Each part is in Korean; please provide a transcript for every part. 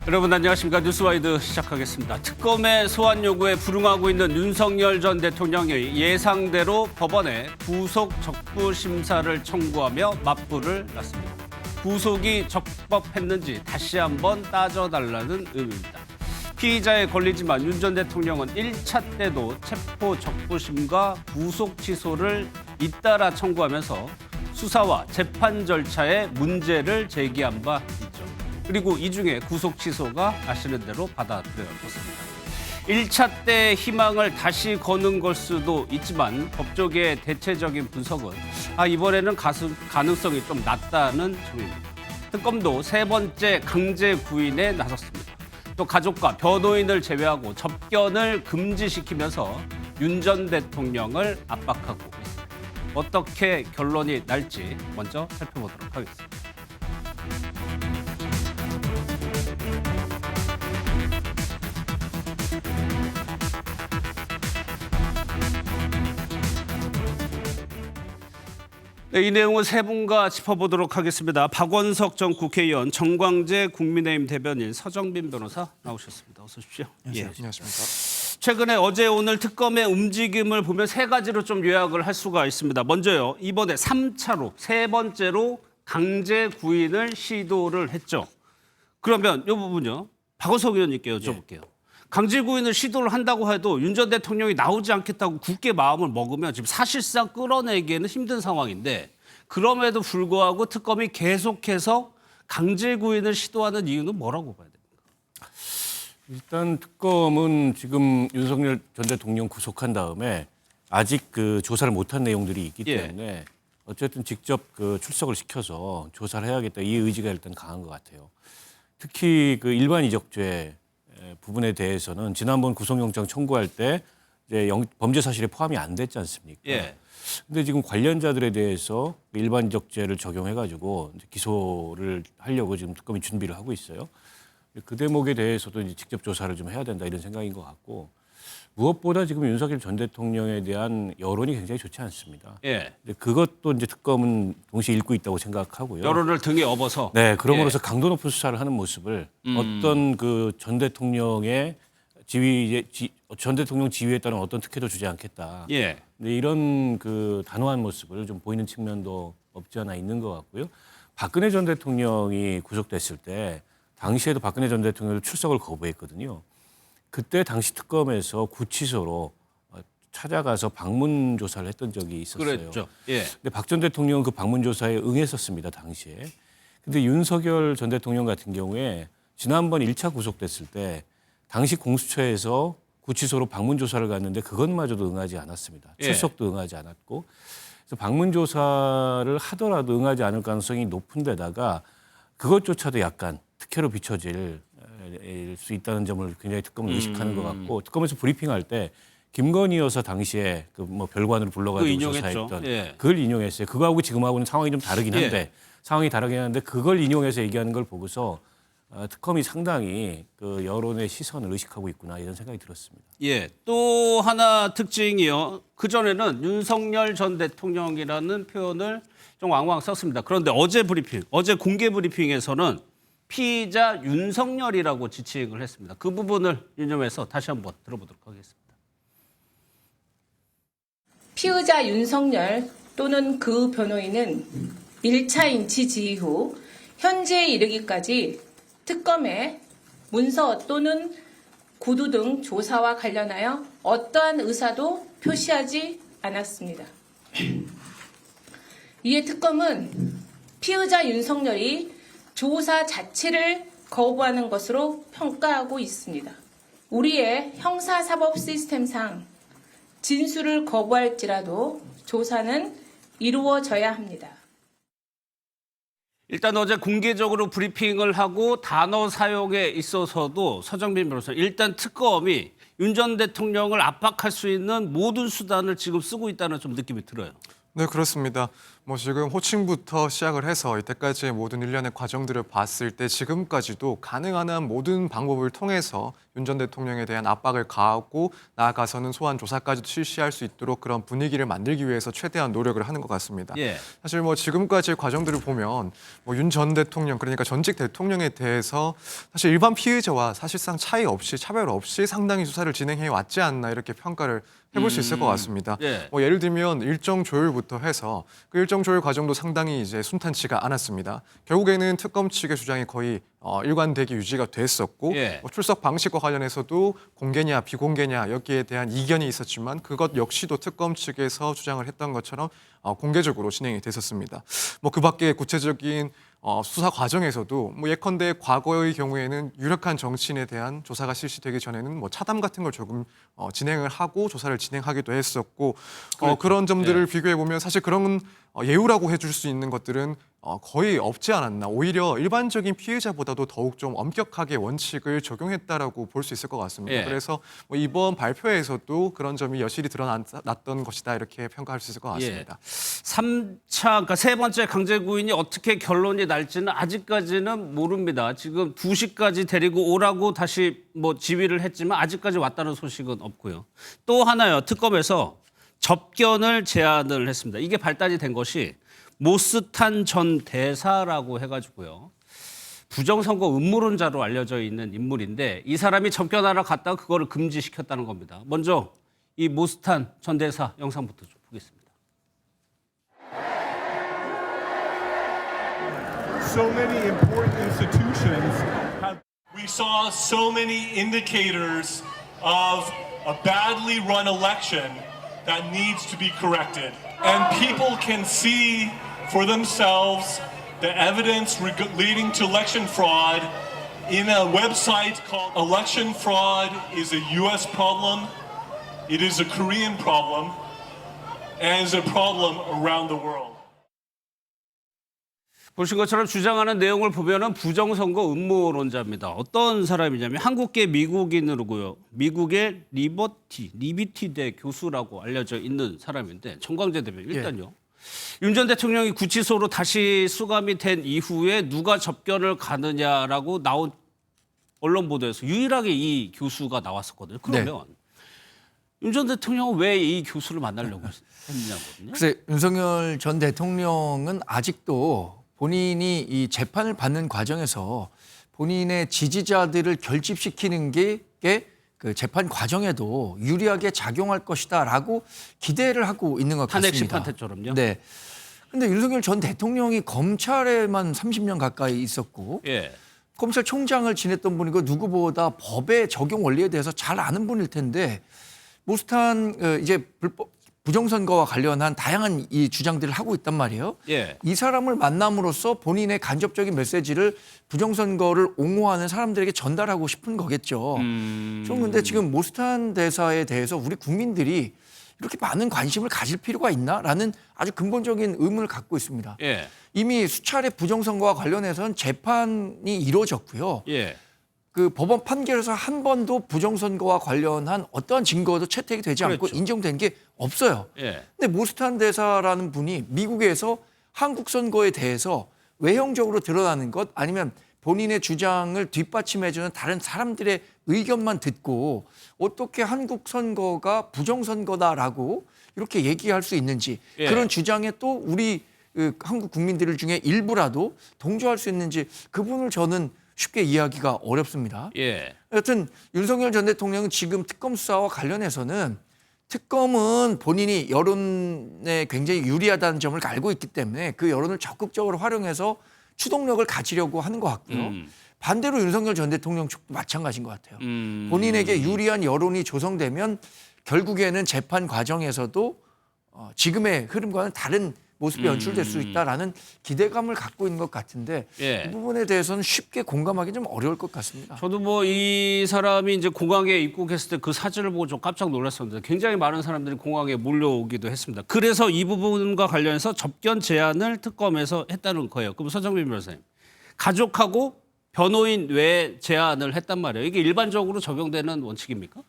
여러분 안녕하십니까. 뉴스와이드 시작하겠습니다. 특검의 소환 요구에 불응하고 있는 윤석열 전 대통령이 예상대로 법원에 구속 적부 심사를 청구하며 맞불을 놨습니다. 구속이 적법했는지 다시 한번 따져달라는 의미입니다. 피의자에 걸리지만 윤 전 대통령은 1차 때도 체포 적부심과 구속 취소를 잇따라 청구하면서 수사와 재판 절차에 문제를 제기한 바 있죠. 그리고 이 중에 구속 취소가 아시는 대로 받아들여졌습니다. 1차 때 희망을 다시 거는 걸 수도 있지만 법조계의 대체적인 분석은 이번에는 가능성이 좀 낮다는 점입니다. 특검도 세 번째 강제 구인에 나섰습니다. 또 가족과 변호인을 제외하고 접견을 금지시키면서 윤 전 대통령을 압박하고 있습니다. 어떻게 결론이 날지 먼저 살펴보도록 하겠습니다. 네, 이 내용은 세 분과 짚어보도록 하겠습니다. 박원석 전 국회의원, 정광재 국민의힘 대변인, 서정빈 변호사 나오셨습니다. 어서 오십시오. 안녕하십니까. 최근에 어제 오늘 특검의 움직임을 보면 세 가지로 좀 요약을 할 수가 있습니다. 먼저요, 이번에 3차로 세 번째로 강제 구인을 시도를 했죠. 그러면 이 부분요, 박원석 의원님께 여쭤볼게요. 강제 구인을 시도를 한다고 해도 윤 전 대통령이 나오지 않겠다고 굳게 마음을 먹으면 지금 사실상 끌어내기에는 힘든 상황인데, 그럼에도 불구하고 특검이 계속해서 강제 구인을 시도하는 이유는 뭐라고 봐야 됩니까? 일단 특검은 지금 윤석열 전 대통령 구속한 다음에 아직 그 조사를 못한 내용들이 있기 때문에 어쨌든 직접 그 출석을 시켜서 조사를 해야겠다, 이 의지가 일단 강한 것 같아요. 특히 그 일반 이적죄 부분에 대해서는 지난번 구속영장 청구할 때 이제 범죄 사실에 포함이 안 됐지 않습니까? 근데 지금 관련자들에 대해서 일반 이적죄를 적용해가지고 기소를 하려고 지금 특검이 준비를 하고 있어요. 그 대목에 대해서도 이제 직접 조사를 좀 해야 된다, 이런 생각인 것 같고, 무엇보다 지금 윤석열 전 대통령에 대한 여론이 굉장히 좋지 않습니다. 그것도 이제 특검은 동시에 읽고 있다고 생각하고요. 여론을 등에 업어서. 네, 그럼으로써 강도 높은 수사를 하는 모습을 어떤 그 전 대통령의 전 대통령 지위에 따른 어떤 특혜도 주지 않겠다. 근데 이런 그 단호한 모습을 좀 보이는 측면도 없지 않아 있는 것 같고요. 박근혜 전 대통령이 구속됐을 때 당시에도 박근혜 전 대통령이 출석을 거부했거든요. 그때 당시 특검에서 구치소로 찾아가서 방문 조사를 했던 적이 있었어요. 그랬죠. 근데 박 전 대통령은 그 방문 조사에 응했었습니다, 당시에. 근데 윤석열 전 대통령 같은 경우에 지난번 1차 구속됐을 때 당시 공수처에서 구치소로 방문 조사를 갔는데 그것마저도 응하지 않았습니다. 출석도 응하지 않았고. 그래서 방문 조사를 하더라도 응하지 않을 가능성이 높은 데다가 그것조차도 약간 특혜로 비춰질 수 있다는 점을 굉장히 특검은 의식하는 것 같고, 특검에서 브리핑할 때 김건희 여사 당시에 그 뭐 별관으로 불러가지고 조사했던 그걸 인용했어요. 그거하고 지금하고는 상황이 좀 다르긴 한데 그걸 인용해서 얘기하는 걸 보고서 특검이 상당히 그 여론의 시선을 의식하고 있구나, 이런 생각이 들었습니다. 또 하나 특징이요. 그전에는 윤석열 전 대통령이라는 표현을 좀 왕왕 썼습니다. 그런데 어제 공개 브리핑에서는 피의자 윤석열이라고 지칭을 했습니다. 그 부분을 유념해서 다시 한번 들어보도록 하겠습니다. 피의자 윤석열 또는 그 변호인은 1차 인치 지휘 후 현재에 이르기까지 특검의 문서 또는 구두 등 조사와 관련하여 어떠한 의사도 표시하지 않았습니다. 이에 특검은 피의자 윤석열이 조사 자체를 거부하는 것으로 평가하고 있습니다. 우리의 형사사법 시스템상 진술을 거부할지라도 조사는 이루어져야 합니다. 일단 어제 공개적으로 브리핑을 하고 단어 사용에 있어서도 서정빈 변호사, 일단 특검이 윤 전 대통령을 압박할 수 있는 모든 수단을 지금 쓰고 있다는 좀 느낌이 들어요. 네, 그렇습니다. 뭐 지금 호칭부터 시작을 해서 이때까지의 모든 일련의 과정들을 봤을 때 지금까지도 가능한 한 모든 방법을 통해서 윤 전 대통령에 대한 압박을 가하고 나아가서는 소환 조사까지도 실시할 수 있도록 그런 분위기를 만들기 위해서 최대한 노력을 하는 것 같습니다. 예. 사실 뭐 지금까지의 과정들을 보면 뭐 윤 전 대통령 그러니까 전직 대통령에 대해서 사실 일반 피의자와 사실상 차이 없이 차별 없이 상당히 수사를 진행해 왔지 않나 이렇게 평가를 해볼 수 있을 것 같습니다. 예. 뭐 예를 들면 일정 조율부터 해서 그 일정 조율 과정도 상당히 이제 순탄치가 않았습니다. 결국에는 특검 측의 주장이 거의 일관되게 유지가 됐었고 예. 뭐 출석 방식과 관련해서도 공개냐 비공개냐 여기에 대한 이견이 있었지만 그것 역시도 특검 측에서 주장을 했던 것처럼 공개적으로 진행이 됐었습니다. 뭐 그밖에 구체적인 수사 과정에서도 뭐 예컨대 과거의 경우에는 유력한 정치인에 대한 조사가 실시되기 전에는 뭐 차담 같은 걸 조금 진행을 하고 조사를 진행하기도 했었고 그런 점들을 비교해 보면 사실 그런 예우라고 해줄 수 있는 것들은 거의 없지 않았나. 오히려 일반적인 피해자보다도 더욱 좀 엄격하게 원칙을 적용했다라고 볼 수 있을 것 같습니다. 예. 그래서 뭐 이번 발표에서도 그런 점이 여실히 드러났던 것이다 이렇게 평가할 수 있을 것 같습니다. 3차, 그러니까 세 번째 강제 구인이 어떻게 결론이 날지는 아직까지는 모릅니다. 지금 2시까지 데리고 오라고 다시 뭐 지휘를 했지만 아직까지 왔다는 소식은 없고요. 또 하나요. 특검에서 접견을 제안을 했습니다. 이게 발단이 된 것이 모스탄 전 대사라고 해가지고요. 부정선거 음모론자로 알려져 있는 인물인데 이 사람이 접견하러 갔다가 그거를 금지시켰다는 겁니다. 먼저 이 모스탄 전 대사 영상부터 좀 보겠습니다. So many important institutions have. We saw so many indicators of a badly run election that needs to be corrected. And people can see for themselves the evidence leading to election fraud in a website called Election Fraud is a US problem, it is a Korean problem, and is a problem around the world. 보신 것처럼 주장하는 내용을 보면은 부정선거 음모론자입니다. 어떤 사람이냐면 한국계 미국인으로고요. 미국의 리버티대 교수라고 알려져 있는 사람인데 정광재 대표 일단요. 윤 전 대통령이 구치소로 다시 수감이 된 이후에 누가 접견을 가느냐라고 나온 언론 보도에서 유일하게 이 교수가 나왔었거든요. 그러면 윤 전 대통령은 왜 이 교수를 만나려고 했느냐거든요. 글쎄, 윤석열 전 대통령은 아직도 본인이 이 재판을 받는 과정에서 본인의 지지자들을 결집시키는 게 그 재판 과정에도 유리하게 작용할 것이다라고 기대를 하고 있는 것 같습니다. 탄핵 심판 때처럼요. 네. 근데 윤석열 전 대통령이 검찰에만 30년 가까이 있었고 예. 검찰총장을 지냈던 분이고 누구보다 법의 적용 원리에 대해서 잘 아는 분일 텐데 모스탄 이제 부정선거와 관련한 다양한 이 주장들을 하고 있단 말이에요. 예. 이 사람을 만남으로써 본인의 간접적인 메시지를 부정선거를 옹호하는 사람들에게 전달하고 싶은 거겠죠. 좀 근데 지금 모스탄 대사에 대해서 우리 국민들이 이렇게 많은 관심을 가질 필요가 있나라는 아주 근본적인 의문을 갖고 있습니다. 예. 이미 수차례 부정선거와 관련해서는 재판이 이루어졌고요. 예. 그 법원 판결에서 한 번도 부정선거와 관련한 어떠한 증거도 채택이 되지 않고 그렇죠. 인정된 게 없어요. 예. 근데 모스탄 대사라는 분이 미국에서 한국 선거에 대해서 외형적으로 드러나는 것 아니면 본인의 주장을 뒷받침해주는 다른 사람들의 의견만 듣고 어떻게 한국 선거가 부정선거다라고 이렇게 얘기할 수 있는지 예. 그런 주장에 또 우리 한국 국민들 중에 일부라도 동조할 수 있는지 그분을 저는 쉽게 이해하기가 어렵습니다. 예. 여튼 윤석열 전 대통령은 지금 특검 수사와 관련해서는 특검은 본인이 여론에 굉장히 유리하다는 점을 알고 있기 때문에 그 여론을 적극적으로 활용해서 추동력을 가지려고 하는 것 같고요. 반대로 윤석열 전 대통령 측도 마찬가지인 것 같아요. 본인에게 유리한 여론이 조성되면 결국에는 재판 과정에서도 지금의 흐름과는 다른 모습이 연출될 수 있다라는 기대감을 갖고 있는 것 같은데 예. 이 부분에 대해서는 쉽게 공감하기 좀 어려울 것 같습니다. 저도 뭐 이 사람이 이제 공항에 입국했을 때 그 사진을 보고 좀 깜짝 놀랐었는데 굉장히 많은 사람들이 공항에 몰려오기도 했습니다. 그래서 이 부분과 관련해서 접견 제안을 특검에서 했다는 거예요. 그럼 서정민 변호사님, 가족하고 변호인 외 제안을 했단 말이에요. 이게 일반적으로 적용되는 원칙입니까?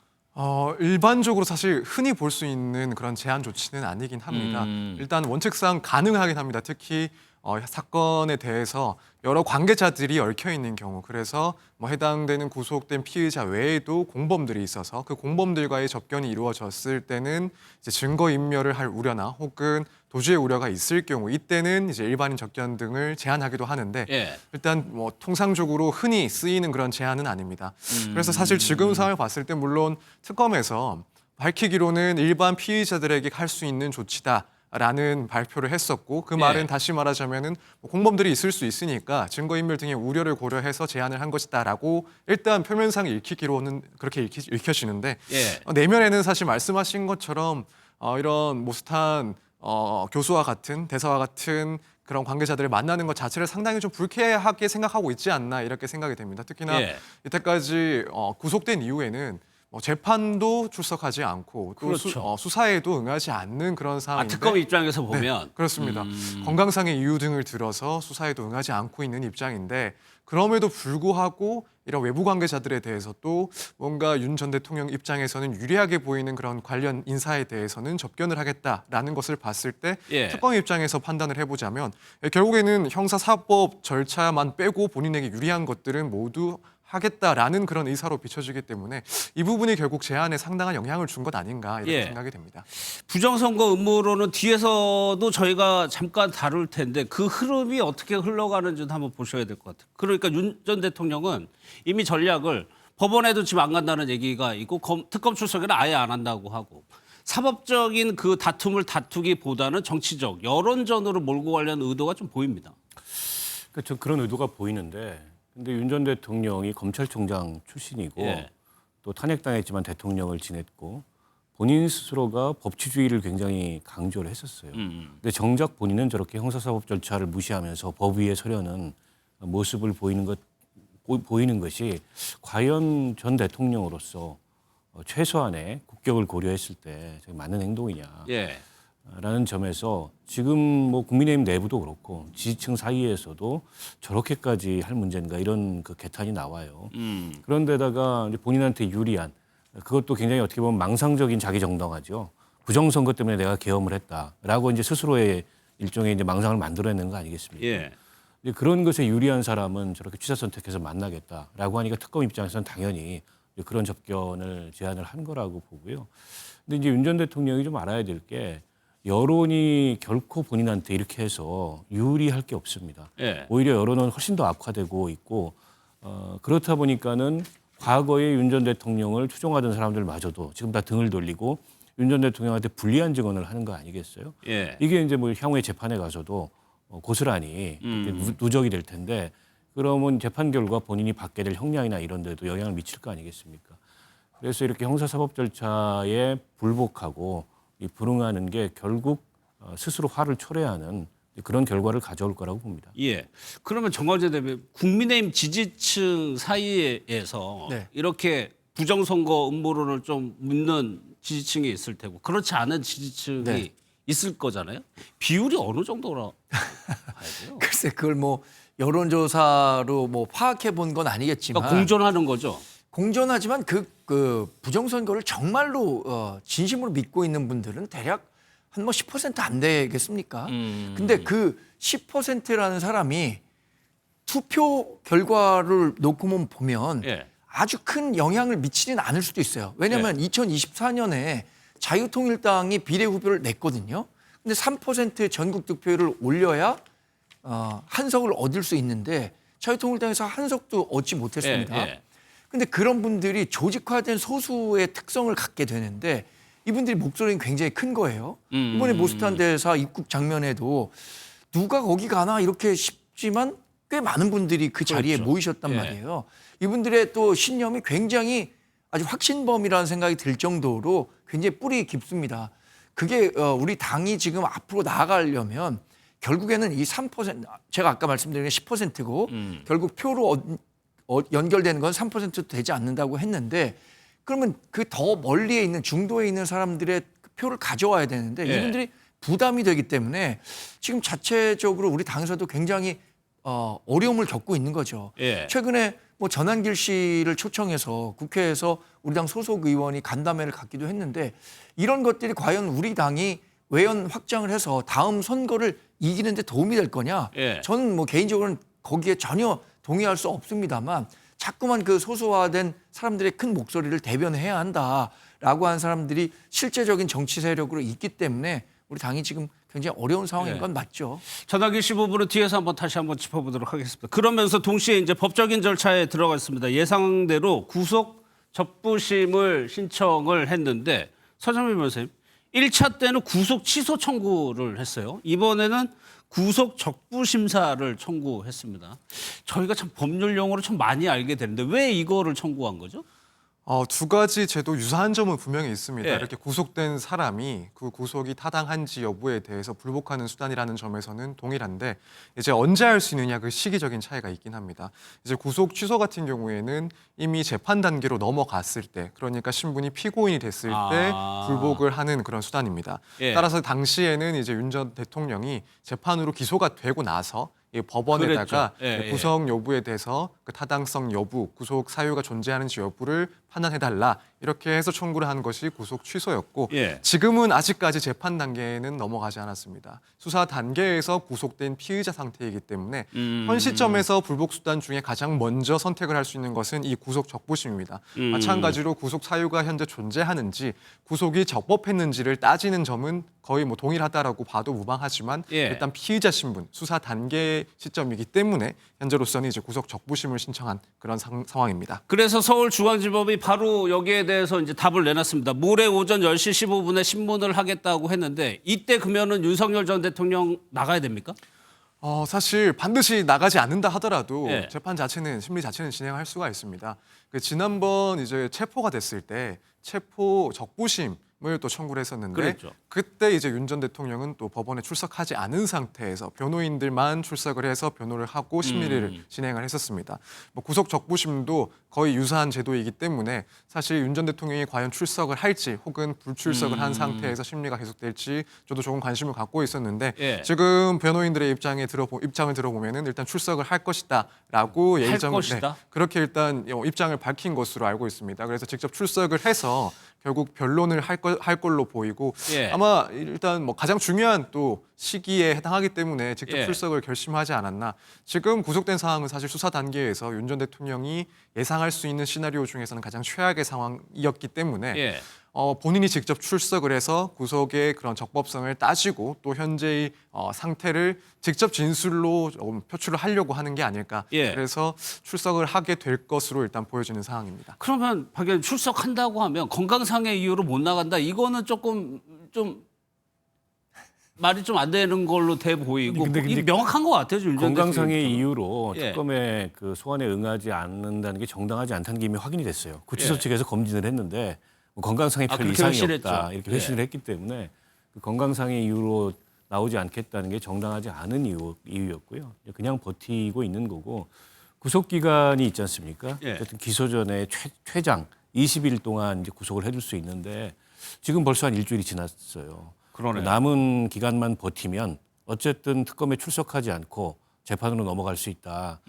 일반적으로 사실 흔히 볼 수 있는 그런 제한 조치는 아니긴 합니다. 일단 원칙상 가능하긴 합니다. 특히 사건에 대해서 여러 관계자들이 얽혀 있는 경우, 그래서 뭐 해당되는 구속된 피의자 외에도 공범들이 있어서 그 공범들과의 접견이 이루어졌을 때는 이제 증거 인멸을 할 우려나 혹은 도주의 우려가 있을 경우, 이때는 이제 일반인 접견 등을 제한하기도 하는데 예. 일단 뭐 통상적으로 흔히 쓰이는 그런 제한은 아닙니다. 그래서 사실 지금 상황을 봤을 때 물론 특검에서 밝히기로는 일반 피의자들에게 할 수 있는 조치다라는 발표를 했었고, 그 말은 예. 다시 말하자면은 뭐 공범들이 있을 수 있으니까 증거인멸 등의 우려를 고려해서 제한을 한 것이다라고 일단 표면상 읽히기로는 그렇게 읽혀지는데 예. 내면에는 사실 말씀하신 것처럼 이런 모스탄 교수와 같은 대사와 같은 그런 관계자들을 만나는 것 자체를 상당히 좀 불쾌하게 생각하고 있지 않나 이렇게 생각이 됩니다. 특히나 예. 이때까지 구속된 이후에는 재판도 출석하지 않고 또 그렇죠. 수사에도 응하지 않는 그런 아, 상황인데 특검 입장에서 보면 그렇습니다. 건강상의 이유 등을 들어서 수사에도 응하지 않고 있는 입장인데, 그럼에도 불구하고 이런 외부 관계자들에 대해서 또 뭔가 윤 전 대통령 입장에서는 유리하게 보이는 그런 관련 인사에 대해서는 접견을 하겠다라는 것을 봤을 때 예. 특검 입장에서 판단을 해보자면 결국에는 형사사법 절차만 빼고 본인에게 유리한 것들은 모두 하겠다라는 그런 의사로 비춰지기 때문에 이 부분이 결국 제안에 상당한 영향을 준 것 아닌가 이렇게 예. 생각이 됩니다. 부정선거 음모론은 뒤에서도 저희가 잠깐 다룰 텐데 그 흐름이 어떻게 흘러가는지도 한번 보셔야 될 것 같아요. 그러니까 윤 전 대통령은 이미 전략을 법원에도 지금 안 간다는 얘기가 있고 특검 출석에는 아예 안 한다고 하고, 사법적인 그 다툼을 다투기보다는 정치적 여론전으로 몰고 가려는 의도가 좀 보입니다. 그러니까 그런 의도가 보이는데, 근데 윤 전 대통령이 검찰총장 출신이고 예. 또 탄핵당했지만 대통령을 지냈고 본인 스스로가 법치주의를 굉장히 강조를 했었어요. 근데 정작 본인은 저렇게 형사사법 절차를 무시하면서 법 위에 서려는 모습을 보이는 것이 과연 전 대통령으로서 최소한의 국격을 고려했을 때 맞는 행동이냐. 예. 라는 점에서 지금 뭐 국민의힘 내부도 그렇고 지지층 사이에서도 저렇게까지 할 문제인가 이런 그 개탄이 나와요. 그런데다가 이제 본인한테 유리한, 그것도 굉장히 어떻게 보면 망상적인 자기 정당화죠. 부정선거 때문에 내가 계엄을 했다라고 이제 스스로의 일종의 이제 망상을 만들어내는 거 아니겠습니까? 예. 이제 그런 것에 유리한 사람은 저렇게 취사 선택해서 만나겠다라고 하니까 특검 입장에서는 당연히 그런 접견을 제안을 한 거라고 보고요. 근데 이제 윤 전 대통령이 좀 알아야 될 게, 여론이 결코 본인한테 이렇게 해서 유리할 게 없습니다. 예. 오히려 여론은 훨씬 더 악화되고 있고, 그렇다 보니까는 과거에 윤 전 대통령을 추종하던 사람들마저도 지금 다 등을 돌리고 윤 전 대통령한테 불리한 증언을 하는 거 아니겠어요? 예. 이게 이제 뭐 향후에 재판에 가서도 고스란히 누적이 될 텐데, 그러면 재판 결과 본인이 받게 될 형량이나 이런 데도 영향을 미칠 거 아니겠습니까? 그래서 이렇게 형사사법 절차에 불복하고 불응하는 게 결국 스스로 화를 초래하는 그런 결과를 가져올 거라고 봅니다. 예. 그러면 정광재 대변인, 국민의힘 지지층 사이에서 네. 이렇게 부정선거 음모론을 좀 묻는 지지층이 있을 테고 그렇지 않은 지지층이 네. 있을 거잖아요. 비율이 어느 정도로 봐야 돼요? 글쎄 그걸 뭐 여론조사로 뭐 파악해 본 건 아니겠지만 그러니까 공존하는 거죠. 공존하지만 그 부정선거를 정말로 진심으로 믿고 있는 분들은 대략 한 뭐 10% 안 되겠습니까? 근데 그 10%라는 사람이 투표 결과를 놓고만 보면 예. 아주 큰 영향을 미치지는 않을 수도 있어요. 왜냐하면 2024년에 자유통일당이 비례후보를 냈거든요. 근데 3% 전국 득표율을 올려야 한 석을 얻을 수 있는데 자유통일당에서 한 석도 얻지 못했습니다. 예, 예. 근데 그런 분들이 조직화된 소수의 특성을 갖게 되는데 이분들이 목소리는 굉장히 큰 거예요. 이번에 모스탄 대사 입국 장면에도 누가 거기 가나 이렇게 싶지만 꽤 많은 분들이 그 자리에 그렇죠. 모이셨단 예. 말이에요. 이분들의 또 신념이 굉장히 아주 확신범이라는 생각이 들 정도로 굉장히 뿌리 깊습니다. 그게 우리 당이 지금 앞으로 나아가려면 결국에는 이 3%, 제가 아까 말씀드린 게 10%고 결국 표로 연결되는 건 3%도 되지 않는다고 했는데, 그러면 그 더 멀리에 있는 중도에 있는 사람들의 표를 가져와야 되는데 예. 이분들이 부담이 되기 때문에 지금 자체적으로 우리 당에서도 굉장히 어려움을 겪고 있는 거죠. 예. 최근에 뭐 전한길 씨를 초청해서 국회에서 우리 당 소속 의원이 간담회를 갖기도 했는데 이런 것들이 과연 우리 당이 외연 확장을 해서 다음 선거를 이기는 데 도움이 될 거냐? 예. 저는 뭐 개인적으로는 거기에 전혀 동의할 수 없습니다만 자꾸만 그 소소화된 사람들의 큰 목소리를 대변해야 한다라고 하는 사람들이 실제적인 정치 세력으로 있기 때문에 우리 당이 지금 굉장히 어려운 상황인 예. 건 맞죠. 전화기 15부는 뒤에서 다시 한번 짚어보도록 하겠습니다. 그러면서 동시에 이제 법적인 절차에 들어갔습니다. 예상대로 구속 적부심을 신청을 했는데 서정민 변호사님, 1차 때는 구속 취소 청구를 했어요. 이번에는 구속 적부 심사를 청구했습니다. 저희가 참 법률 용어로 참 많이 알게 되는데 왜 이거를 청구한 거죠? 두 가지 제도 유사한 점은 분명히 있습니다. 예. 이렇게 구속된 사람이 그 구속이 타당한지 여부에 대해서 불복하는 수단이라는 점에서는 동일한데 이제 언제 할 수 있느냐 그 시기적인 차이가 있긴 합니다. 이제 구속 취소 같은 경우에는 이미 재판 단계로 넘어갔을 때, 그러니까 신분이 피고인이 됐을 때 불복을 하는 그런 수단입니다. 예. 따라서 당시에는 이제 윤 전 대통령이 재판으로 기소가 되고 나서 이 법원에다가 그랬죠. 예, 예. 구속 여부에 대해서 그 타당성 여부, 구속 사유가 존재하는지 여부를 판단해달라 이렇게 해서 청구를 한 것이 구속 취소였고 예. 지금은 아직까지 재판 단계에는 넘어가지 않았습니다. 수사 단계에서 구속된 피의자 상태이기 때문에 현 시점에서 불복 수단 중에 가장 먼저 선택을 할 수 있는 것은 이 구속 적부심입니다. 마찬가지로 구속 사유가 현재 존재하는지 구속이 적법했는지를 따지는 점은 거의 뭐 동일하다라고 봐도 무방하지만 예. 일단 피의자 신분, 수사 단계 시점이기 때문에 현재로서는 이제 구속 적부심을 신청한 그런 상황입니다. 그래서 서울중앙지법이 바로 여기에 대해서 이제 답을 내놨습니다. 모레 오전 10시 15분에 신문을 하겠다고 했는데 이때 그러면은 윤석열 전 대통령 나가야 됩니까? 사실 반드시 나가지 않는다 하더라도 예. 재판 자체는 심리 자체는 진행할 수가 있습니다. 그 지난번 이제 체포가 됐을 때 체포 적부심을 또 청구를 했었는데 그랬죠. 그때 이제 윤 전 대통령은 또 법원에 출석하지 않은 상태에서 변호인들만 출석을 해서 변호를 하고 심리를 진행을 했었습니다. 뭐 구속 적부심도 거의 유사한 제도이기 때문에 사실 윤 전 대통령이 과연 출석을 할지 혹은 불출석을 한 상태에서 심리가 계속될지 저도 조금 관심을 갖고 있었는데 예. 지금 변호인들의 입장을 들어보면은 일단 출석을 할 것이다라고 할 예정을 것이다? 그렇게 일단 입장을 밝힌 것으로 알고 있습니다. 그래서 직접 출석을 해서 결국 변론을 할 걸로 보이고 예. 아마 일단 뭐 가장 중요한 또 시기에 해당하기 때문에 직접 예. 출석을 결심하지 않았나. 지금 구속된 상황은 사실 수사 단계에서 윤 전 대통령이 예상할 수 있는 시나리오 중에서는 가장 최악의 상황이었기 때문에 예. 본인이 직접 출석을 해서 구속의 그런 적법성을 따지고 또 현재의 상태를 직접 진술로 표출을 하려고 하는 게 아닐까. 예. 그래서 출석을 하게 될 것으로 일단 보여지는 상황입니다. 그러면 박 의원님 출석한다고 하면 건강상의 이유로 못 나간다. 이거는 조금 좀 말이 좀 안 되는 걸로 돼 보이고 근데 이게 명확한 것 같아요. 윤 전 건강상의 대통령. 이유로 예. 특검의 그 소환에 응하지 않는다는 게 정당하지 않다는 게 이미 확인이 됐어요. 구치소 예. 측에서 검진을 했는데 뭐 건강상의 별 그렇게 이상이 회신했죠. 없다 이렇게 회신을 예. 했기 때문에 그 건강상의 이유로 나오지 않겠다는 게 정당하지 않은 이유였고요. 그냥 버티고 있는 거고 구속 기간이 있지 않습니까? 예. 어쨌든 기소 전에 최장 20일 동안 이제 구속을 해줄 수 있는데 지금 벌써 한 일주일이 지났어요. 그러네요. 남은 기간만 버티면 어쨌든 특검에 출석하지 않고 재판으로 넘어갈 수 있다.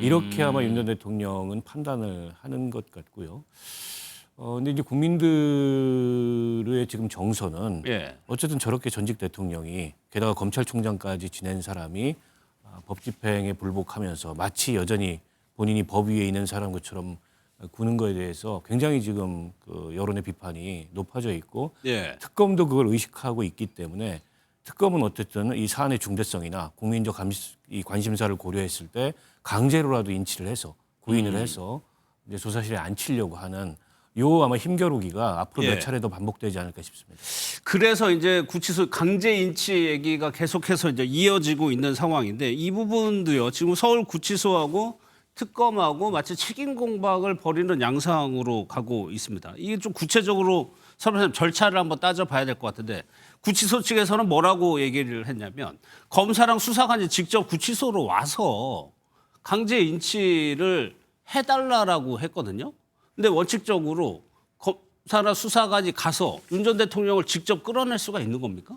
이렇게 아마 윤 전 대통령은 판단을 하는 것 같고요. 근데 이제 국민들의 지금 정서는 예. 어쨌든 저렇게 전직 대통령이 게다가 검찰총장까지 지낸 사람이 법 집행에 불복하면서 마치 여전히 본인이 법 위에 있는 사람 것처럼 구는 거에 대해서 굉장히 지금 그 여론의 비판이 높아져 있고 예. 특검도 그걸 의식하고 있기 때문에 특검은 어쨌든 이 사안의 중대성이나 국민적 이 관심사를 고려했을 때 강제로라도 인치를 해서 구인을 해서 이제 조사실에 앉히려고 하는 요 아마 힘겨루기가 앞으로 예. 몇 차례 더 반복되지 않을까 싶습니다. 그래서 이제 구치소 강제 인치 얘기가 계속해서 이제 이어지고 있는 상황인데 이 부분도요. 지금 서울 구치소하고 특검하고 마치 책임 공박을 벌이는 양상으로 가고 있습니다. 이게 좀 구체적으로 서로 절차를 한번 따져봐야 될 것 같은데 구치소 측에서는 뭐라고 얘기를 했냐면 검사랑 수사관이 직접 구치소로 와서 강제 인치를 해달라고 했거든요. 근데 원칙적으로 검사나 수사관이 가서 윤 전 대통령을 직접 끌어낼 수가 있는 겁니까?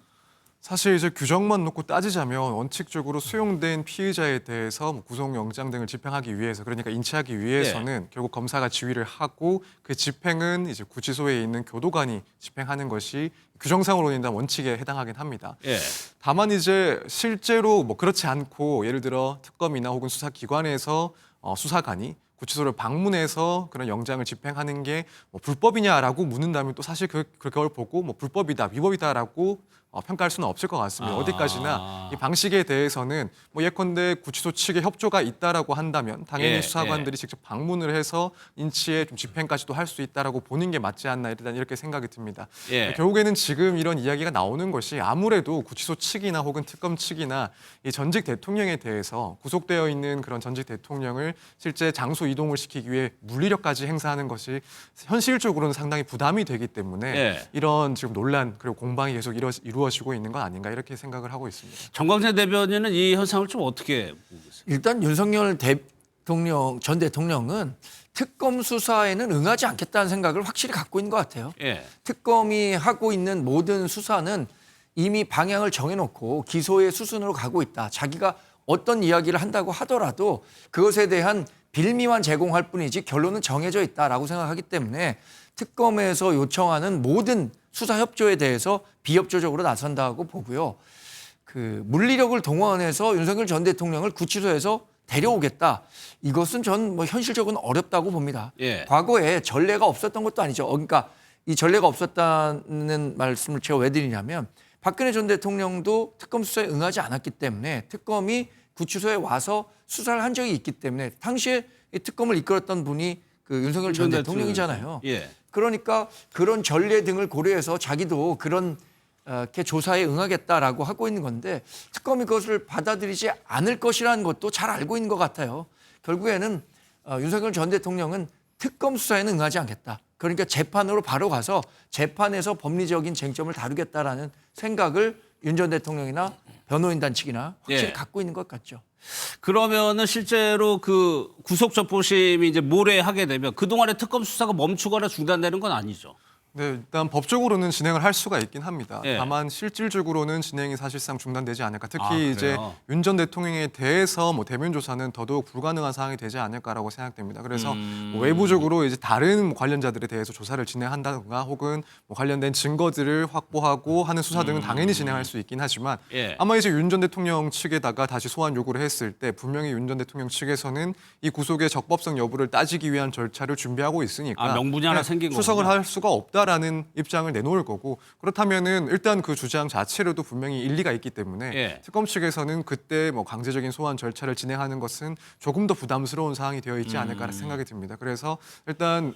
사실 이제 규정만 놓고 따지자면 원칙적으로 수용된 피의자에 대해서 뭐 구속영장 등을 집행하기 위해서, 그러니까 인치하기 위해서는 결국 검사가 지휘를 하고 그 집행은 이제 구치소에 있는 교도관이 집행하는 것이 규정상으로는 일단 원칙에 해당하긴 합니다. 예. 다만 이제 실제로 뭐 그렇지 않고 예를 들어 특검이나 혹은 수사기관에서 수사관이 구치소를 방문해서 그런 영장을 집행하는 게 뭐 불법이냐라고 묻는다면 또 사실 그걸 보고 뭐 불법이다, 위법이다라고 평가할 수는 없을 것 같습니다. 어디까지나 이 방식에 대해서는 뭐 예컨대 구치소 측의 협조가 있다라고 한다면 당연히 예, 수사관들이 직접 방문을 해서 인치에 좀 집행까지도 할 수 있다라고 보는 게 맞지 않나 일단 이렇게 생각이 듭니다. 예. 결국에는 지금 이런 이야기가 나오는 것이 아무래도 구치소 측이나 혹은 특검 측이나 이 전직 대통령에 대해서 구속되어 있는 그런 전직 대통령을 실제 장소 이동을 시키기 위해 물리력까지 행사하는 것이 현실적으로는 상당히 부담이 되기 때문에 예. 이런 지금 논란 그리고 공방이 계속 이루어지고 있는 건 아닌가 이렇게 생각을 하고 있습니다. 정광재 대변인은 이 현상을 좀 어떻게 보고 계세요? 일단 윤석열 전 대통령은 특검 수사에는 응하지 않겠다는 생각을 확실히 갖고 있는 것 같아요. 예. 특검이 하고 있는 모든 수사는 이미 방향을 정해놓고 기소의 수순으로 가고 있다. 자기가 어떤 이야기를 한다고 하더라도 그것에 대한 빌미만 제공할 뿐이지 결론은 정해져 있다라고 생각하기 때문에 특검에서 요청하는 모든 수사 협조에 대해서 비협조적으로 나선다고 보고요. 그 물리력을 동원해서 윤석열 전 대통령을 구치소에서 데려오겠다. 이것은 전 뭐 현실적으로는 어렵다고 봅니다. 예. 과거에 전례가 없었던 것도 아니죠. 그러니까 이 전례가 없었다는 말씀을 제가 왜 드리냐면 박근혜 전 대통령도 특검 수사에 응하지 않았기 때문에 특검이 구치소에 와서 수사를 한 적이 있기 때문에 당시에 이 특검을 이끌었던 분이 그 윤석열 전 대통령이잖아요. 예. 그러니까 그런 전례 등을 고려해서 자기도 그런 이렇게 조사에 응하겠다라고 하고 있는 건데 특검이 그것을 받아들이지 않을 것이라는 것도 잘 알고 있는 것 같아요. 결국에는 윤석열 전 대통령은 특검 수사에는 응하지 않겠다. 그러니까 재판으로 바로 가서 재판에서 법리적인 쟁점을 다루겠다라는 생각을 윤 전 대통령이나 변호인단 측이나 확실히 예. 갖고 있는 것 같죠. 그러면은 실제로 그 구속 적부심이 이제 모레하게 되면 그동안의 특검 수사가 멈추거나 중단되는 건 아니죠. 네, 일단 법적으로는 진행을 할 수가 있긴 합니다. 예. 다만 실질적으로는 진행이 사실상 중단되지 않을까. 특히 아, 그래요? 이제 윤 전 대통령에 대해서 뭐 대면 조사는 더더욱 불가능한 상황이 되지 않을까라고 생각됩니다. 그래서 뭐 외부적으로 이제 다른 관련자들에 대해서 조사를 진행한다든가 혹은 뭐 관련된 증거들을 확보하고 하는 수사 등은 당연히 진행할 수 있긴 하지만 예. 아마 이제 윤 전 대통령 측에다가 다시 소환 요구를 했을 때 분명히 윤 전 대통령 측에서는 이 구속의 적법성 여부를 따지기 위한 절차를 준비하고 있으니까 아, 명분이 하나 생긴 수석을 거군요. 할 수가 없다라는 입장을 내놓을 거고 그렇다면은 일단 그 주장 자체로도 분명히 일리가 있기 때문에 예. 특검 측에서는 그때 뭐 강제적인 소환 절차를 진행하는 것은 조금 더 부담스러운 상황이 되어 있지 않을까 생각이 듭니다. 그래서 일단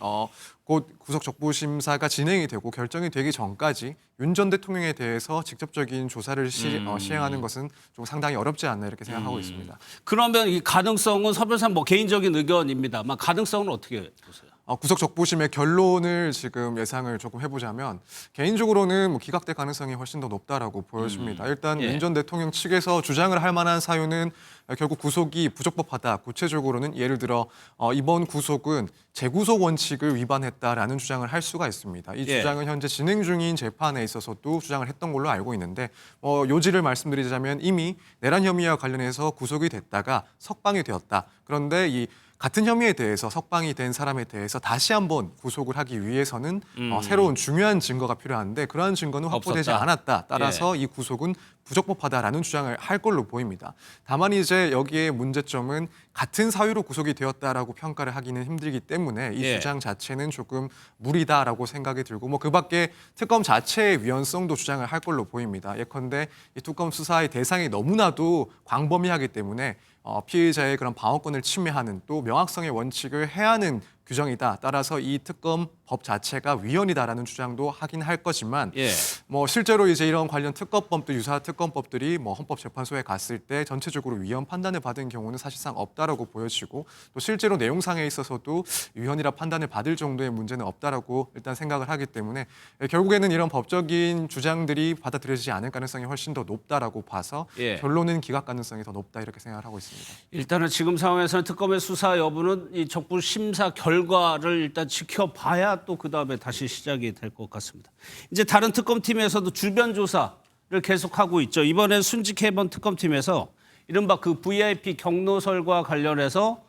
곧 구속 적부 심사가 진행이 되고 결정이 되기 전까지 윤 전 대통령에 대해서 직접적인 조사를 시행하는 것은 좀 상당히 어렵지 않나 이렇게 생각하고 있습니다. 그러면 이 가능성은 서 변호사님 뭐 개인적인 의견입니다만 가능성은 어떻게 보세요? 구속 적부심의 결론을 지금 예상을 조금 해보자면 개인적으로는 뭐 기각될 가능성이 훨씬 더 높다라고 보여집니다. 일단 예. 윤 전 대통령 측에서 주장을 할 만한 사유는 결국 구속이 부적법하다. 구체적으로는 예를 들어 이번 구속은 재구속 원칙을 위반했다라는 주장을 할 수가 있습니다. 이 예. 주장은 현재 진행 중인 재판에 있어서도 주장을 했던 걸로 알고 있는데 요지를 말씀드리자면 이미 내란 혐의와 관련해서 구속이 됐다가 석방이 되었다. 그런데 이 같은 혐의에 대해서 석방이 된 사람에 대해서 다시 한번 구속을 하기 위해서는 새로운 중요한 증거가 필요한데 그러한 증거는 확보되지 없었다. 않았다. 따라서 이 구속은 부적법하다라는 주장을 할 걸로 보입니다. 다만 이제 여기에 문제점은 같은 사유로 구속이 되었다라고 평가를 하기는 힘들기 때문에 이 예. 주장 자체는 조금 무리다라고 생각이 들고 뭐 그밖에 특검 자체의 위헌성도 주장을 할 걸로 보입니다. 예컨대 이 특검 수사의 대상이 너무나도 광범위하기 때문에 피의자의 그런 방어권을 침해하는 또 명확성의 원칙을 해하는 규정이다. 따라서 이 특검 법 자체가 위헌이다라는 주장도 하긴 할 거지만 예. 뭐 실제로 이제 이런 관련 특검법도 유사 특검법들이 뭐 헌법재판소에 갔을 때 전체적으로 위헌 판단을 받은 경우는 사실상 없다라고 보여지고 또 실제로 내용상에 있어서도 위헌이라 판단을 받을 정도의 문제는 없다라고 일단 생각을 하기 때문에 결국에는 이런 법적인 주장들이 받아들여지지 않을 가능성이 훨씬 더 높다라고 봐서 예. 결론은 기각 가능성이 더 높다 이렇게 생각을 하고 있습니다. 일단은 지금 상황에서는 특검의 수사 여부는 이 적부 심사 결과를 일단 지켜봐야 또 그다음에 다시 시작이 될 것 같습니다. 이제 다른 특검팀에서도 주변 조사 계속하고 있죠. 이번에 순직해본 특검팀에서 이른바 그 VIP 경로설과 관련해서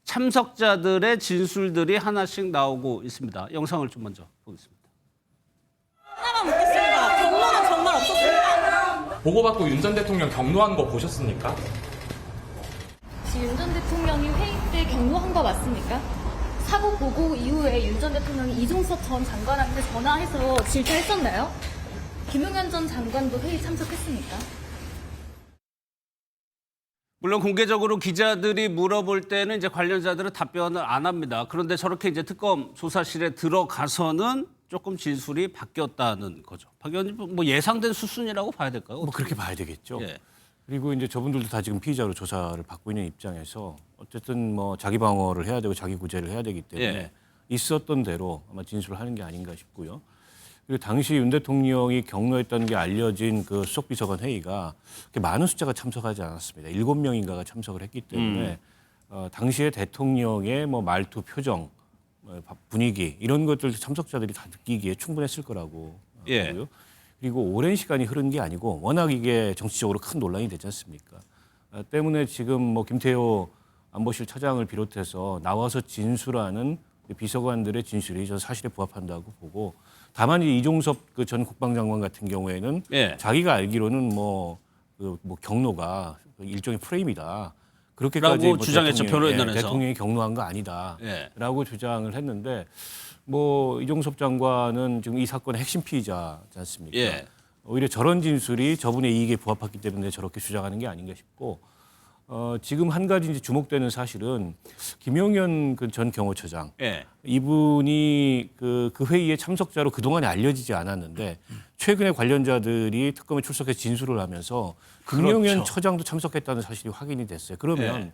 참석자들의 진술들이 하나씩 나오고 있습니다. 영상을 좀 먼저 보겠습니다. 하나만 묻겠습니다. 경로는 정말 없었습니까? 보고받고 윤 전 대통령 경로한 거 보셨습니까? 혹시 윤 전 대통령이 회의 때 경로한 거 맞습니까? 사고 보고 이후에 윤 전 대통령이 이종석 전 장관한테 전화해서 질타했었나요? 김용현 전 장관도 회의 참석했습니까? 물론 공개적으로 기자들이 물어볼 때는 이제 관련자들은 답변을 안 합니다. 그런데 저렇게 이제 특검 조사실에 들어가서는 조금 진술이 바뀌었다는 거죠. 박 의원님 뭐 예상된 수순이라고 봐야 될까요? 뭐 그렇게 봐야 되겠죠. 예. 그리고 이제 저분들도 다 지금 피의자로 조사를 받고 있는 입장에서 어쨌든 뭐 자기 방어를 해야 되고 자기 구제를 해야 되기 때문에 예. 있었던 대로 아마 진술을 하는 게 아닌가 싶고요. 그리고 당시 윤 대통령이 경로했다는 게 알려진 그 수석비서관 회의가 그렇게 많은 숫자가 참석하지 않았습니다. 7명인가가 참석을 했기 때문에 당시에 대통령의 뭐 말투, 표정, 분위기 이런 것들 참석자들이 다 느끼기에 충분했을 거라고 예. 보고요. 그리고 오랜 시간이 흐른 게 아니고 워낙 이게 정치적으로 큰 논란이 되지 않습니까? 때문에 지금 뭐 김태호 안보실 차장을 비롯해서 나와서 진술하는 비서관들의 진술이 저 사실에 부합한다고 보고 다만 이종섭 그 전 국방장관 같은 경우에는 예. 자기가 알기로는 뭐 경로가 일종의 프레임이다. 그렇게까지 라고 주장했죠, 변호인단에서. 대통령이 경로한 거 아니다라고 예. 주장을 했는데 뭐 이종섭 장관은 지금 이 사건의 핵심 피의자지 않습니까? 예. 오히려 저런 진술이 저분의 이익에 부합했기 때문에 저렇게 주장하는 게 아닌가 싶고 지금 한 가지 이제 주목되는 사실은 김용현 그 전 경호처장 예. 이분이 그 회의에 참석자로 그동안에 알려지지 않았는데 최근에 관련자들이 특검에 출석해서 진술을 하면서 김용현 그렇죠. 처장도 참석했다는 사실이 확인이 됐어요. 그러면 예.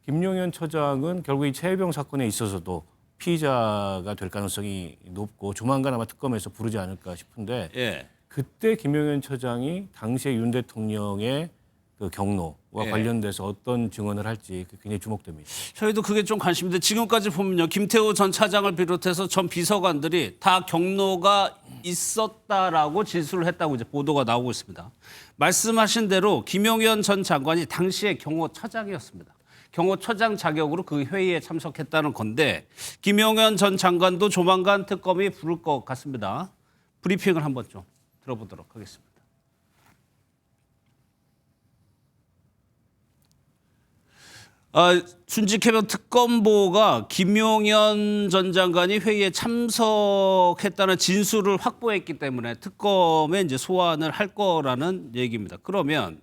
김용현 처장은 결국 이 최혜병 사건에 있어서도 피의자가 될 가능성이 높고 조만간 아마 특검에서 부르지 않을까 싶은데 예. 그때 김용현 처장이 당시에 윤 대통령의 그 경로와 예. 관련돼서 어떤 증언을 할지 굉장히 주목됩니다. 저희도 그게 좀 관심인데 지금까지 보면요. 김태호 전 차장을 비롯해서 전 비서관들이 다 경로가 있었다라고 진술을 했다고 이제 보도가 나오고 있습니다. 말씀하신 대로 김용현 전 장관이 당시에 경호처장이었습니다. 경호처장 자격으로 그 회의에 참석했다는 건데 김용현 전 장관도 조만간 특검이 부를 것 같습니다. 브리핑을 한번 좀 들어보도록 하겠습니다. 순직해병 특검보가 김용현 전 장관이 회의에 참석했다는 진술을 확보했기 때문에 특검에 이제 소환을 할 거라는 얘기입니다. 그러면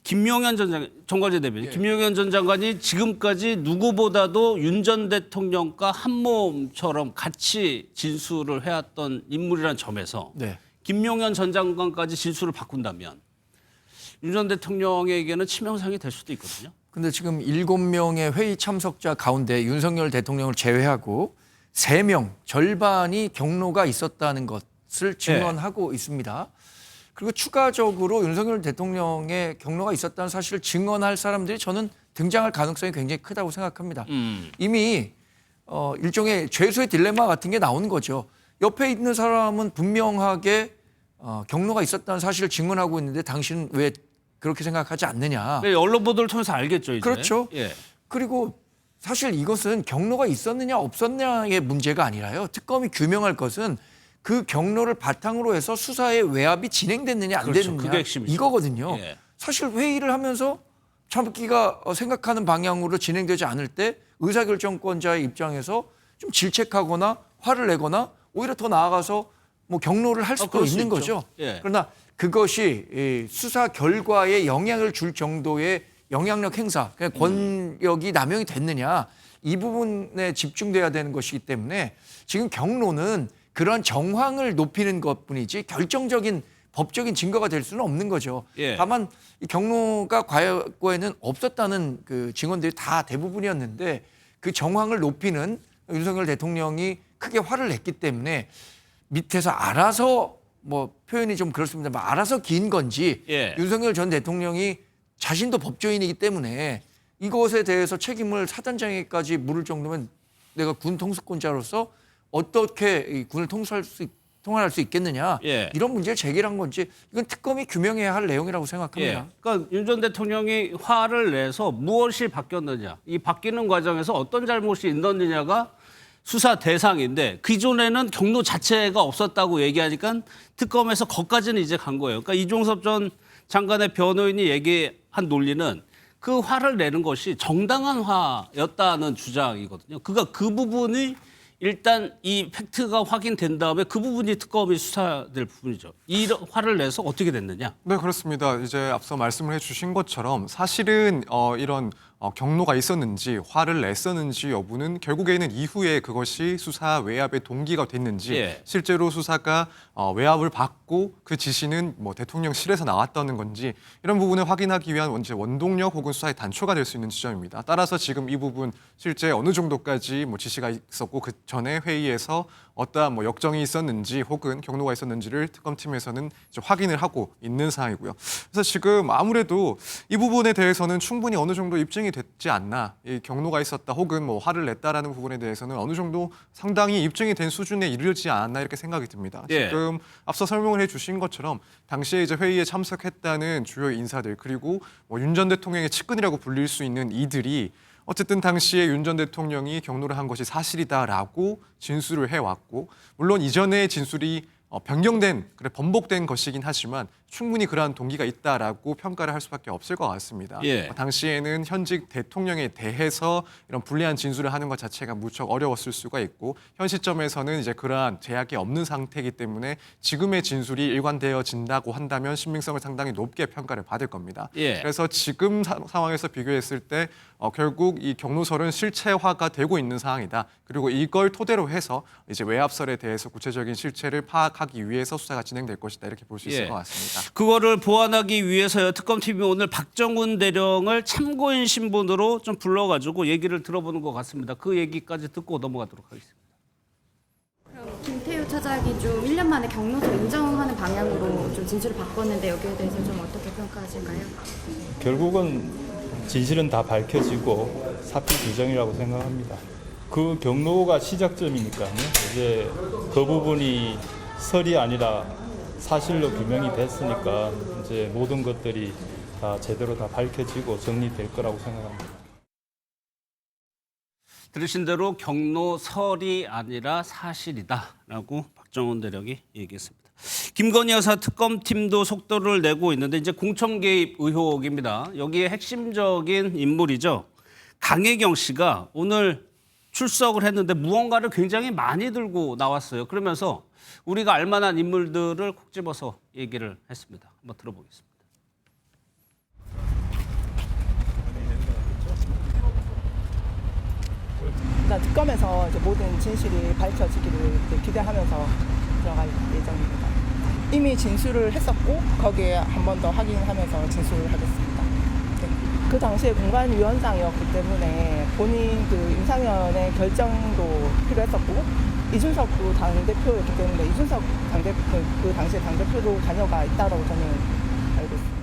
김용현 전 장관, 정관재 대변인, 김용현 전 장관이 지금까지 누구보다도 윤 전 대통령과 한 몸처럼 같이 진술을 해왔던 인물이라는 점에서 네. 김용현 전 장관까지 진술을 바꾼다면 윤 전 대통령에게는 치명상이 될 수도 있거든요. 근데 지금 7명의 회의 참석자 가운데 윤석열 대통령을 제외하고 3명, 절반이 경로가 있었다는 것을 증언하고 있습니다. 그리고 추가적으로 윤석열 대통령의 경로가 있었다는 사실을 증언할 사람들이 저는 등장할 가능성이 굉장히 크다고 생각합니다. 이미 일종의 죄수의 딜레마 같은 게 나오는 거죠. 옆에 있는 사람은 분명하게 경로가 있었다는 사실을 증언하고 있는데 당신은 왜 그렇게 생각하지 않느냐. 네, 언론 보도를 통해서 알겠죠. 이제. 그렇죠. 예. 그리고 사실 이것은 경로가 있었느냐 없었느냐의 문제가 아니라요. 특검이 규명할 것은 그 경로를 바탕으로 해서 수사의 외압이 진행됐느냐 안 그렇죠. 됐느냐 그게 핵심이죠. 이거거든요. 예. 사실 회의를 하면서 참기가 생각하는 방향으로 진행되지 않을 때 의사결정권자의 입장에서 좀 질책하거나 화를 내거나 오히려 더 나아가서 뭐 경로를 할 수도 그럴 수 있는 있죠. 거죠. 예. 그러나 그것이 이 수사 결과에 영향을 줄 정도의 영향력 행사, 그러니까 권력이 남용이 됐느냐 이 부분에 집중돼야 되는 것이기 때문에 지금 경로는 그런 정황을 높이는 것뿐이지 결정적인 법적인 증거가 될 수는 없는 거죠. 예. 다만 이 경로가 과거에는 없었다는 그 증언들이 다 대부분이었는데 그 정황을 높이는 윤석열 대통령이 크게 화를 냈기 때문에 밑에서 알아서 뭐 표현이 좀 그렇습니다만 알아서 긴 건지 예. 윤석열 전 대통령이 자신도 법조인이기 때문에 이것에 대해서 책임을 사단장에게까지 물을 정도면 내가 군 통수권자로서 어떻게 이 군을 통수할 수 통할할 수 있겠느냐 예. 이런 문제를 제기한 건지 이건 특검이 규명해야 할 내용이라고 생각합니다. 예. 그러니까 윤 전 대통령이 화를 내서 무엇이 바뀌었느냐, 이 바뀌는 과정에서 어떤 잘못이 있었느냐가 수사 대상인데 기존에는 경로 자체가 없었다고 얘기하니까 특검에서 거기까지는 이제 간 거예요. 그러니까 이종섭 전 장관의 변호인이 얘기한 논리는 그 화를 내는 것이 정당한 화였다는 주장이거든요. 그러니까 그 부분이 일단 이 팩트가 확인된 다음에 그 부분이 특검이 수사될 부분이죠. 이 화를 내서 어떻게 됐느냐? 네, 그렇습니다. 이제 앞서 말씀을 해주신 것처럼 사실은 이런 경로가 있었는지 화를 냈었는지 여부는 결국에는 이후에 그것이 수사 외압의 동기가 됐는지 예. 실제로 수사가 외압을 받고 그 지시는 뭐 대통령실에서 나왔다는 건지 이런 부분을 확인하기 위한 이제 원동력 혹은 수사의 단초가 될 수 있는 지점입니다. 따라서 지금 이 부분 실제 어느 정도까지 뭐 지시가 있었고 그 전에 회의에서 어떠한 뭐 역정이 있었는지 혹은 경로가 있었는지를 특검팀에서는 이제 확인을 하고 있는 상황이고요. 그래서 지금 아무래도 이 부분에 대해서는 충분히 어느 정도 입증이 됐지 않나, 이 경로가 있었다 혹은 뭐 화를 냈다라는 부분에 대해서는 어느 정도 상당히 입증이 된 수준에 이르지 않았나 이렇게 생각이 듭니다. 예. 지금 앞서 설명을 해주신 것처럼 당시에 이제 회의에 참석했다는 주요 인사들 그리고 뭐 윤 전 대통령의 측근이라고 불릴 수 있는 이들이 어쨌든 당시에 윤 전 대통령이 경로를 한 것이 사실이다라고 진술을 해왔고 물론 이전의 진술이 변경된, 번복된 것이긴 하지만 충분히 그러한 동기가 있다라고 평가를 할 수밖에 없을 것 같습니다. 예. 당시에는 현직 대통령에 대해서 이런 불리한 진술을 하는 것 자체가 무척 어려웠을 수가 있고 현 시점에서는 이제 그러한 제약이 없는 상태이기 때문에 지금의 진술이 일관되어진다고 한다면 신빙성을 상당히 높게 평가를 받을 겁니다. 예. 그래서 지금 상황에서 비교했을 때 결국 이 경로설은 실체화가 되고 있는 상황이다. 그리고 이걸 토대로 해서 이제 외압설에 대해서 구체적인 실체를 파악하기 위해서 수사가 진행될 것이다. 이렇게 볼 수 있을 예. 것 같습니다. 그거를 보완하기 위해서요. 특검팀이 오늘 박정훈 대령을 참고인 신분으로 좀 불러가지고 얘기를 들어보는 것 같습니다. 그 얘기까지 듣고 넘어가도록 하겠습니다. 그럼 김태우 차장이 좀 1년 만에 경로서 인정하는 방향으로 좀 진술을 바꿨는데 여기에 대해서 좀 어떻게 평가하실까요? 결국은 진실은 다 밝혀지고 사필 규정이라고 생각합니다. 그 경로가 시작점이니까요. 이제 그 부분이 설이 아니라 사실로 규명이 됐으니까 이제 모든 것들이 다 제대로 다 밝혀지고 정리될 거라고 생각합니다. 들으신 대로 경로설이 아니라 사실이다라고 박정훈 대령이 얘기했습니다. 김건희 여사 특검팀도 속도를 내고 있는데 이제 공천 개입 의혹입니다. 여기에 핵심적인 인물이죠. 강혜경 씨가 오늘 출석을 했는데 무언가를 굉장히 많이 들고 나왔어요. 그러면서 우리가 알만한 인물들을 콕 집어서 얘기를 했습니다. 한번 들어보겠습니다. 일단 특검에서 이제 모든 진실이 밝혀지기를 기대하면서 들어갈 예정입니다. 이미 진술을 했었고 거기에 한 번 더 확인하면서 진술을 하겠습니다. 네. 그 당시에 공관위원장이었기 때문에 본인 그 윤상현의 결정도 필요했었고 이준석도 당대표였기 때문에 이준석 그 당시에 당대표도 자녀가 있다고 저는 알고 있습니다.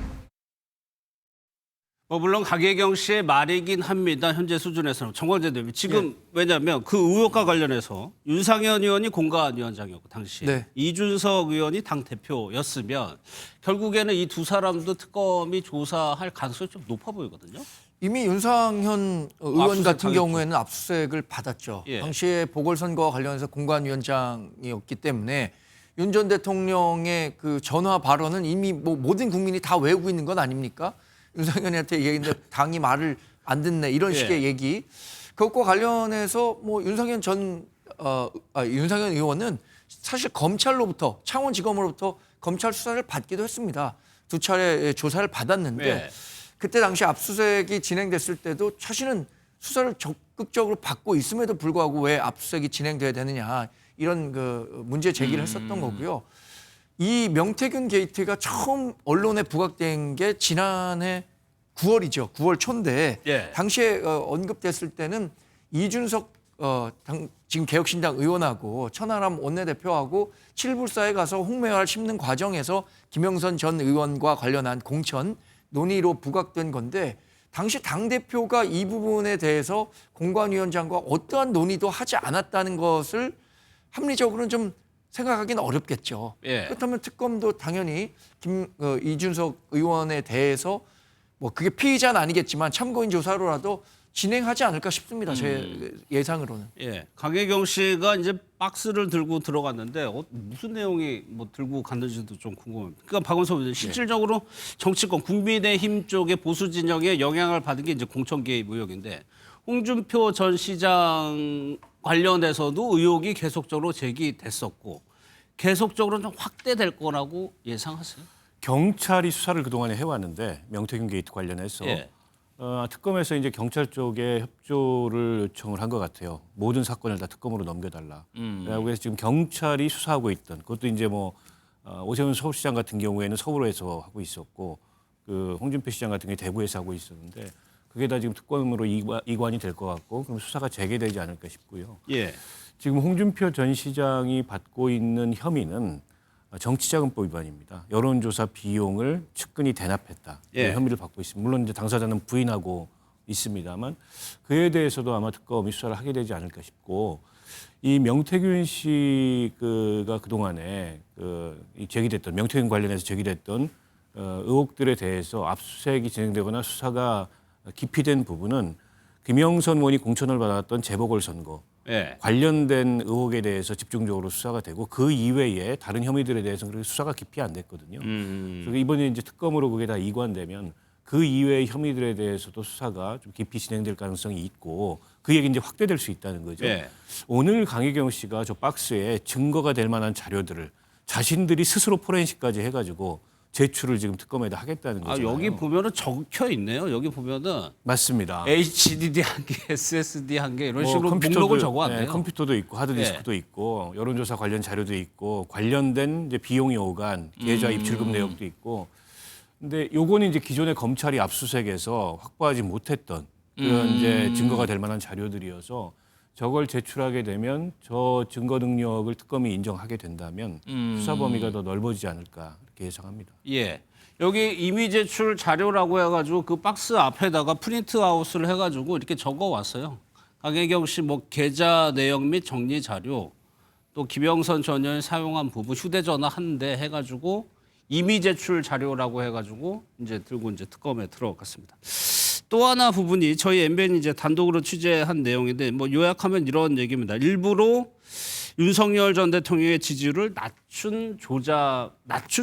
물론 강혜경 씨의 말이긴 합니다. 현재 수준에서는 정관제 대비 지금 왜냐하면 그 의혹과 관련해서 윤상현 의원이 공관위원장이었고 당시 네. 이준석 의원이 당 대표였으면 결국에는 이 두 사람도 특검이 조사할 가능성이 좀 높아 보이거든요. 이미 윤상현 의원 압수수색 같은 당했죠. 경우에는 압수수색을 받았죠. 예. 당시에 보궐선거와 관련해서 공관위원장이었기 때문에 윤 전 대통령의 그 전화 발언은 이미 뭐 모든 국민이 다 외우고 있는 건 아닙니까? 윤상현한테 얘기했는데 당이 말을 안 듣네 이런 식의 얘기. 그것과 관련해서 뭐 윤상현 윤상현 의원은 사실 검찰로부터 창원지검으로부터 검찰 수사를 받기도 했습니다. 2차례 조사를 받았는데 네. 그때 당시 압수수색이 진행됐을 때도 자신은 수사를 적극적으로 받고 있음에도 불구하고 왜 압수수색이 진행돼야 되느냐 이런 그 문제 제기를 했었던 거고요. 이 명태균 게이트가 처음 언론에 부각된 게 지난해 9월이죠. 9월 초인데 예. 당시에 언급됐을 때는 이준석 지금 개혁신당 의원하고 천하람 원내대표하고 칠불사에 가서 홍매화를 심는 과정에서 김영선 전 의원과 관련한 공천 논의로 부각된 건데 당시 당대표가 이 부분에 대해서 공관위원장과 어떠한 논의도 하지 않았다는 것을 합리적으로는 좀 생각하기는 어렵겠죠. 예. 그렇다면 특검도 당연히 이준석 의원에 대해서 뭐 그게 피의자는 아니겠지만 참고인 조사로라도 진행하지 않을까 싶습니다. 제 예상으로는. 예, 강혜경 씨가 이제 박스를 들고 들어갔는데 무슨 내용이 뭐 들고 갔는지도 좀 궁금합니다. 그러니까 박원석 의원 실질적으로 정치권 국민의힘 쪽의 보수 진영에 영향을 받은 게 이제 공천 개입 의혹인데 홍준표 전 시장 관련해서도 의혹이 계속적으로 제기됐었고 계속적으로 좀 확대될 거라고 예상하세요? 경찰이 수사를 그동안에 해왔는데 명태균 게이트 관련해서 예. 특검에서 이제 경찰 쪽에 협조를 요청을 한 것 같아요. 모든 사건을 다 특검으로 넘겨달라. 그래서 지금 경찰이 수사하고 있던 그것도 이제 뭐 오세훈 서울시장 같은 경우에는 서울에서 하고 있었고 그 홍준표 시장 같은 경우 대구에서 하고 있었는데 그게 다 지금 특검으로 이관이 될 것 같고 그럼 수사가 재개되지 않을까 싶고요. 예. 지금 홍준표 전 시장이 받고 있는 혐의는 정치자금법 위반입니다. 여론조사 비용을 측근이 대납했다. 예. 혐의를 받고 있습니다. 물론 이제 당사자는 부인하고 있습니다만 그에 대해서도 아마 특검이 수사를 하게 되지 않을까 싶고 이 명태균 씨가 그동안에 이 제기됐던 명태균 관련해서 제기됐던 의혹들에 대해서 압수수색이 진행되거나 수사가 깊이된 부분은 김영선 의원이 공천을 받았던 재보궐선거 예. 관련된 의혹에 대해서 집중적으로 수사가 되고 그 이외에 다른 혐의들에 대해서는 그렇게 수사가 깊이 안 됐거든요. 그래서 이번에 이제 특검으로 그게 다 이관되면 그 이외의 혐의들에 대해서도 수사가 좀 깊이 진행될 가능성이 있고 그 얘기 이제 확대될 수 있다는 거죠. 예. 오늘 강혜경 씨가 저 박스에 증거가 될 만한 자료들을 자신들이 스스로 포렌식까지 해가지고 제출을 지금 특검에다 하겠다는 거죠. 여기 보면은 적혀 있네요. 여기 보면은 맞습니다. HDD 한 개, SSD 한 개 이런 뭐 식으로 목록을 적어왔네요. 컴퓨터도 있고 하드디스크도 있고 여론조사 관련 자료도 있고 관련된 이제 비용이 오간 계좌 입출금 내역도 있고. 근데 요거는 이제 기존에 검찰이 압수수색에서 확보하지 못했던 그런 이제 증거가 될 만한 자료들이어서 저걸 제출하게 되면 저 증거 능력을 특검이 인정하게 된다면 수사 범위가 더 넓어지지 않을까 이렇게 예상합니다. 예. 여기 이미 제출 자료라고 해가지고 그 박스 앞에다가 프린트아웃을 해가지고 이렇게 적어왔어요. 강혜경 씨 뭐 계좌 내역 및 정리 자료, 또 김영선 전 의원이 사용한 부분 휴대전화 한 대 해가지고 이미 제출 자료라고 해가지고 이제 들고 이제 특검에 들어갔습니다. 또 하나 부분이 저희 MBN이 이제 단독으로 취재한 내용인데 뭐 요약하면 이런 얘기입니다. 일부러 윤석열 전 대통령의 지지율을 낮춘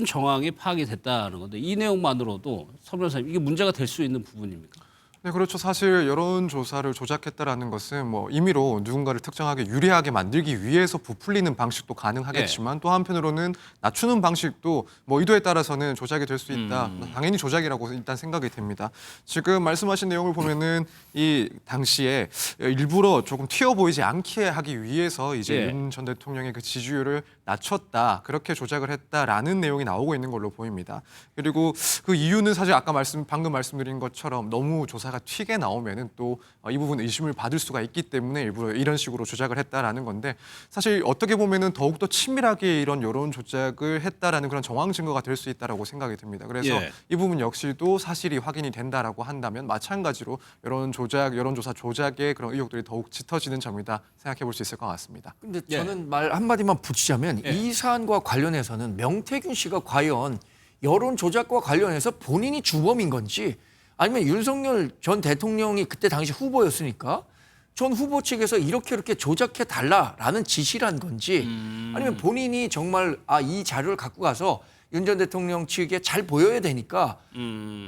정황이 파악이 됐다는 건데 이 내용만으로도 서 변호사님 이게 문제가 될 수 있는 부분입니까? 네, 그렇죠. 사실 여론조사를 조작했다라는 것은 뭐 임의로 누군가를 특정하게 유리하게 만들기 위해서 부풀리는 방식도 가능하겠지만 또 한편으로는 낮추는 방식도 뭐 의도에 따라서는 조작이 될 수 있다. 당연히 조작이라고 일단 생각이 됩니다. 지금 말씀하신 내용을 보면은 이 당시에 일부러 조금 튀어 보이지 않게 하기 위해서 이제 윤 전 대통령의 그 지지율을 낮췄다. 그렇게 조작을 했다라는 내용이 나오고 있는 걸로 보입니다. 그리고 그 이유는 사실 아까 방금 말씀드린 것처럼 너무 조사가 튀게 나오면은 또 이 부분 의심을 받을 수가 있기 때문에 일부러 이런 식으로 조작을 했다라는 건데 사실 어떻게 보면은 더욱더 친밀하게 이런 여론 조작을 했다라는 그런 정황 증거가 될 수 있다라고 생각이 듭니다. 그래서 이 부분 역시도 사실이 확인이 된다라고 한다면 마찬가지로 여론조사 조작의 그런 의혹들이 더욱 짙어지는 점이다 생각해 볼 수 있을 것 같습니다. 근데 저는 말 한마디만 붙이자면 이 사안과 관련해서는 명태균 씨가 과연 여론 조작과 관련해서 본인이 주범인 건지 아니면 윤석열 전 대통령이 그때 당시 후보였으니까 전 후보 측에서 이렇게 조작해 달라라는 지시란 건지 아니면 본인이 정말 이 자료를 갖고 가서 윤 전 대통령 측에 잘 보여야 되니까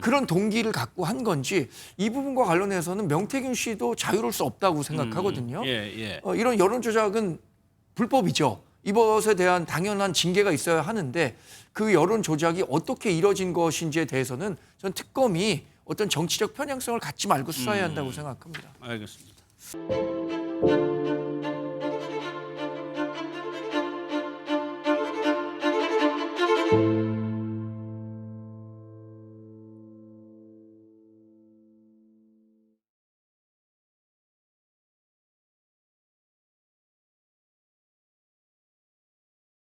그런 동기를 갖고 한 건지 이 부분과 관련해서는 명태균 씨도 자유로울 수 없다고 생각하거든요. 이런 여론 조작은 불법이죠. 이것에 대한 당연한 징계가 있어야 하는데 그 여론 조작이 어떻게 이뤄진 것인지에 대해서는 전 특검이 어떤 정치적 편향성을 갖지 말고 수사해야 한다고 생각합니다. 알겠습니다.